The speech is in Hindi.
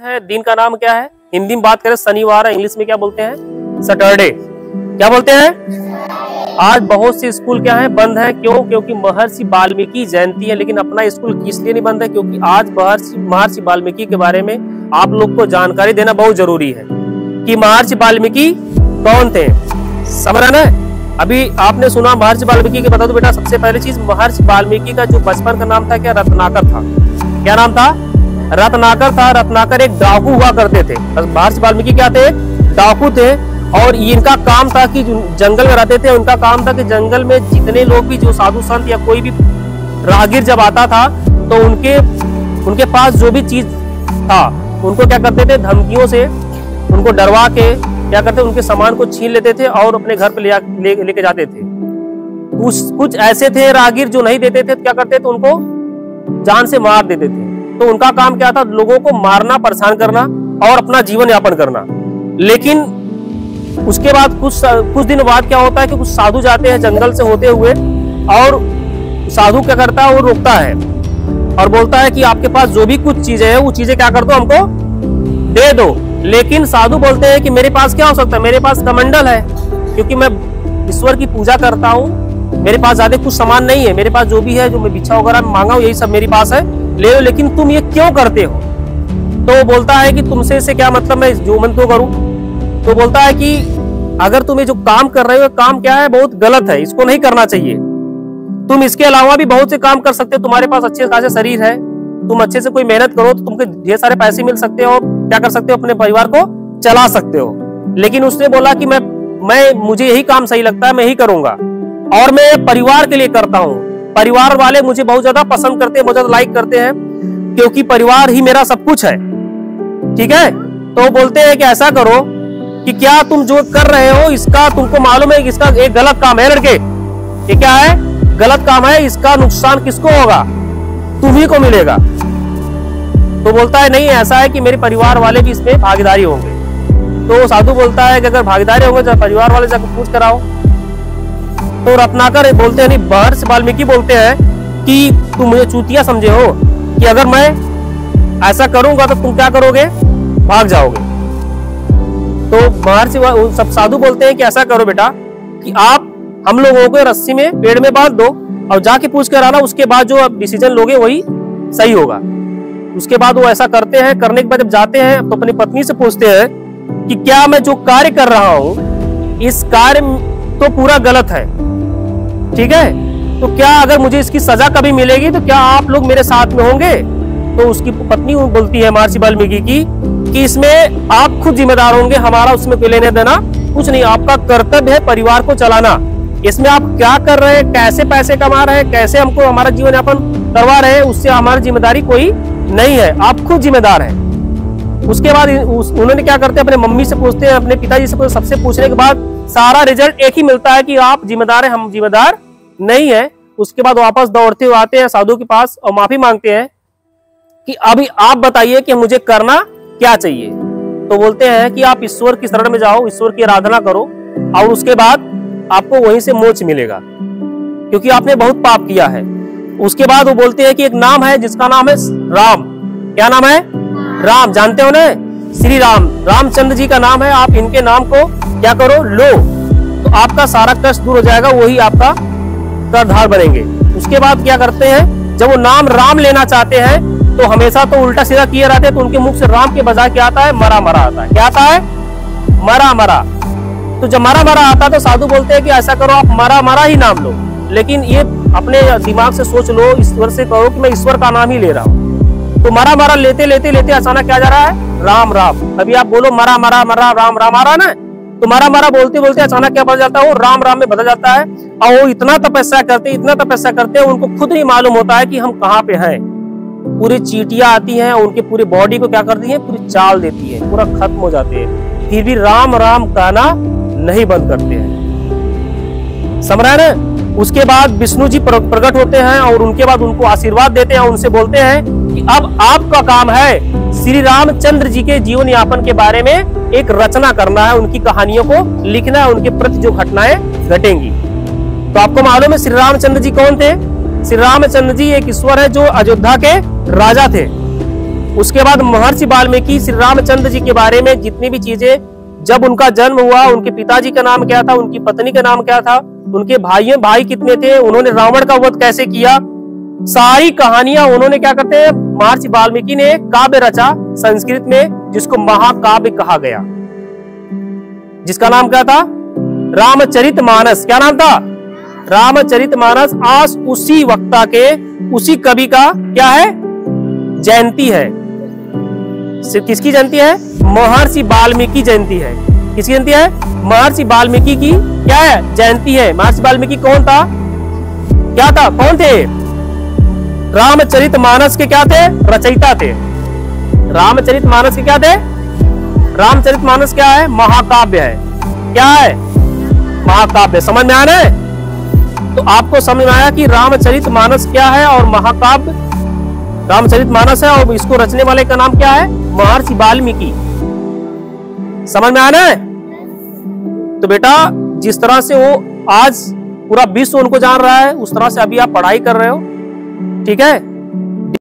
है दिन का नाम क्या है? हिंदी में बात करें शनिवार है, इंग्लिश में क्या बोलते हैं? सैटरडे। क्या बोलते हैं? आज बहुत से स्कूल क्या है? बंद है। क्यों? क्योंकि महर्षि वाल्मीकि जयंती है। लेकिन अपना स्कूल इसलिए नहीं बंद है क्योंकि आज महर्षि वाल्मीकि के बारे में आप लोग को जानकारी देना बहुत जरूरी है कि महर्षि वाल्मीकि कौन थे। समझ रहे ना? अभी आपने सुना महर्षि वाल्मीकि के, बता दो बेटा सबसे पहली चीज, महर्षि वाल्मीकि का जो बचपन का नाम था क्या? रत्नाकर था। क्या नाम था? रत्नाकर था। रत्नाकर एक डाकू हुआ करते थे। महर्षि वाल्मीकि क्या थे? डाकू थे। और इनका काम था कि जंगल में रहते थे, उनका काम था कि जंगल में जितने लोग भी, जो साधु संत या कोई भी राहगीर जब आता था तो उनके पास जो भी चीज था उनको क्या करते थे? धमकियों से उनको डरवा के क्या करते? उनके सामान को छीन लेते थे और अपने घर पे लेके जाते थे। कुछ ऐसे थे राहगीर जो नहीं देते थे, क्या करते थे? उनको जान से मार देते थे। तो उनका काम क्या था? लोगों को मारना, परेशान करना और अपना जीवन यापन करना। लेकिन उसके बाद कुछ दिन बाद क्या होता है कि कुछ साधु जाते हैं जंगल से होते हुए, और साधु क्या करता है? वो रोकता है और बोलता है कि आपके पास जो भी कुछ चीजें हैं वो चीजें क्या कर दो, हमको दे दो। लेकिन साधु बोलते हैं कि मेरे पास क्या हो सकता है? मेरे पास कमंडल है, क्योंकि मैं ईश्वर की पूजा करता हूँ। मेरे पास ज्यादा कुछ सामान नहीं है। मेरे पास जो भी है, जो मैं भिक्षा वगैरह मांगा हूँ, यही सब मेरे पास है, ले लो। लेकिन तुम ये क्यों करते हो? तो वो बोलता है कि तुमसे इससे क्या मतलब, मैं जो मन तो करूं। तो बोलता है कि अगर तुम ये जो काम कर रहे हो, काम क्या है? बहुत गलत है, इसको नहीं करना चाहिए। तुम इसके अलावा भी बहुत से काम कर सकते हो। तुम्हारे पास अच्छे खासे शरीर है, तुम अच्छे से कोई मेहनत करो तो तुमको ढेर सारे पैसे मिल सकते हो और क्या कर सकते हो? अपने परिवार को चला सकते हो। लेकिन उसने बोला कि मुझे यही काम सही लगता है, मैं यही करूंगा और मैं परिवार के लिए करता हूँ। परिवार वाले मुझे बहुत ज्यादा पसंद करते हैं, बहुत ज्यादा लाइक करते हैं, क्योंकि परिवार ही मेरा सब कुछ है। ठीक है? तो बोलते हैं कि ऐसा करो कि क्या तुम जो कर रहे हो इसका तुमको मालूम है कि इसका एक गलत काम है लड़के। ये क्या है? गलत काम है। इसका नुकसान किसको होगा? तुम्ही को मिलेगा। तो बोलता है नहीं, ऐसा है कि मेरे परिवार वाले भी इसमें भागीदारी होंगे। तो साधु बोलता है कि अगर भागीदारी होंगे तो परिवार वाले जाकर पूछ कराओ। तो रत्नाकर बोलते हैं, नहीं, महर्षि वाल्मीकि बोलते हैं कि तुम मुझे चूतिया समझे हो कि अगर मैं ऐसा करूंगा तो तुम क्या करोगे? भाग जाओगे। तो महर्षि सब साधु बोलते हैं कि ऐसा करो बेटा कि आप हम लोगों को रस्सी में पेड़ में बांध दो और जाके पूछ कर आना। उसके बाद जो आप डिसीजन लोगे वही सही होगा। उसके बाद वो ऐसा करते हैं। करने के बाद जब जाते हैं तो अपनी पत्नी से पूछते हैं कि क्या मैं जो कार्य कर रहा हूं इस कार्य तो पूरा गलत है, ठीक है, तो क्या अगर मुझे इसकी सजा कभी मिलेगी तो क्या आप लोग मेरे साथ में होंगे? तो उसकी पत्नी बोलती है महर्षि वाल्मीकि की कि इसमें आप खुद जिम्मेदार होंगे, हमारा उसमें कोई लेने देना कुछ नहीं। आपका कर्तव्य है परिवार को चलाना। इसमें आप क्या कर रहे हैं, कैसे पैसे कमा रहे हैं, कैसे हमको हमारा जीवन यापन करवा रहे हैं, उससे हमारी जिम्मेदारी कोई नहीं है, आप खुद जिम्मेदार हैं। उसके बाद उन्होंने क्या करते हैं? अपने मम्मी से पूछते हैं, अपने पिताजी से, सबसे पूछने के बाद सारा रिजल्ट एक ही मिलता है कि आप जिम्मेदार हैं, हम जिम्मेदार नहीं है। उसके बाद वापस दौड़ते हुए आते हैं साधु के पास और माफी मांगते हैं कि अभी आप बताइए कि मुझे करना क्या चाहिए। तो बोलते हैं कि आप ईश्वर की शरण में जाओ, ईश्वर की आराधना करो और उसके बाद आपको वहीं से मोक्ष मिलेगा, क्योंकि आपने बहुत पाप किया है। उसके बाद वो बोलते हैं कि एक नाम है जिसका नाम है राम। क्या नाम है? राम। जानते हो ना? श्री राम, रामचंद्र जी का नाम है। आप इनके नाम को क्या करो? लो, तो आपका सारा कष्ट दूर हो जाएगा, वही आपका करधार बनेंगे। उसके बाद क्या करते हैं? जब वो नाम राम लेना चाहते हैं तो हमेशा तो उल्टा सीधा किए रहते हैं, तो उनके मुख से राम के बजाय क्या आता है? मरा मरा आता है। क्या आता है? मरा मरा। तो जब मरा मरा आता है तो साधु बोलते हैं कि ऐसा करो, आप मरा मरा ही नाम लो, लेकिन ये अपने दिमाग से सोच लो, ईश्वर से कहो कि मैं ईश्वर का नाम ही ले रहा हूँ। तो मरा मरा लेते लेते लेते अचानक क्या जा रहा है? राम राम। अभी आप बोलो मरा मरा मरा राम राम आ रहा ना, तो मरा मरा बोलते बोलते अचानक क्या बदल जाता है? वो राम राम में बदल जाता है। और वो इतना तपस्या करते हैं, उनको खुद ही मालूम होता है कि हम कहाँ पे हैं। पूरी चींटियां आती हैं और उनके पूरे बॉडी को क्या करती हैं? पूरी चाल देती है, पूरा खत्म हो जाते हैं, फिर भी राम राम कहना नहीं बंद करते हैं। समझ रहे हैं ना? उसके बाद विष्णु जी प्रकट होते हैं और उनके बाद उनको आशीर्वाद देते हैं। उनसे बोलते हैं कि अब आपका काम है श्री रामचंद्र जी के जीवन यापन के बारे में एक रचना करना है, उनकी कहानियों को लिखना है, उनके प्रति जो घटनाएं घटेंगी। तो आपको मालूम है श्री रामचंद्र जी कौन थे? श्री रामचंद्र जी एक ईश्वर है जो अयोध्या के राजा थे। उसके बाद महर्षि वाल्मीकि श्री रामचंद्र जी के बारे में जितनी भी चीजें, जब उनका जन्म हुआ, उनके पिताजी का नाम क्या था, उनकी पत्नी का नाम क्या था, उनके भाई कितने थे, उन्होंने रावण का वध कैसे किया, सारी कहानियां उन्होंने क्या करते हैं, महर्षि वाल्मीकि ने काव्य रचा संस्कृत में, जिसको महाकाव्य कहा गया, जिसका नाम क्या था, रामचरितमानस। क्या नाम था, रामचरितमानस। आज उसी वक्ता के, उसी कवि का क्या है, जयंती है। किसकी जयंती है, महर्षि वाल्मीकि जयंती है। किसकी जयंती है, महर्षि वाल्मीकि की क्या है, जयंती है। महर्षि वाल्मीकि कौन था, क्या था, कौन थे, रामचरितमानस के क्या थे, रचयिता थे। रामचरितमानस के क्या थे, रामचरितमानस क्या है, महाकाव्य है। क्या है, महाकाव्य। समझ में आ रहा है, तो आपको समझ में आया कि रामचरितमानस क्या है और महाकाव्य रामचरितमानस है, और इसको रचने वाले का नाम क्या है, महर्षि वाल्मीकि। समझ में आ रहा है। तो बेटा जिस तरह से वो आज पूरा विश्व उनको जान रहा है, उस तरह से अभी आप पढ़ाई कर रहे हो, ठीक है।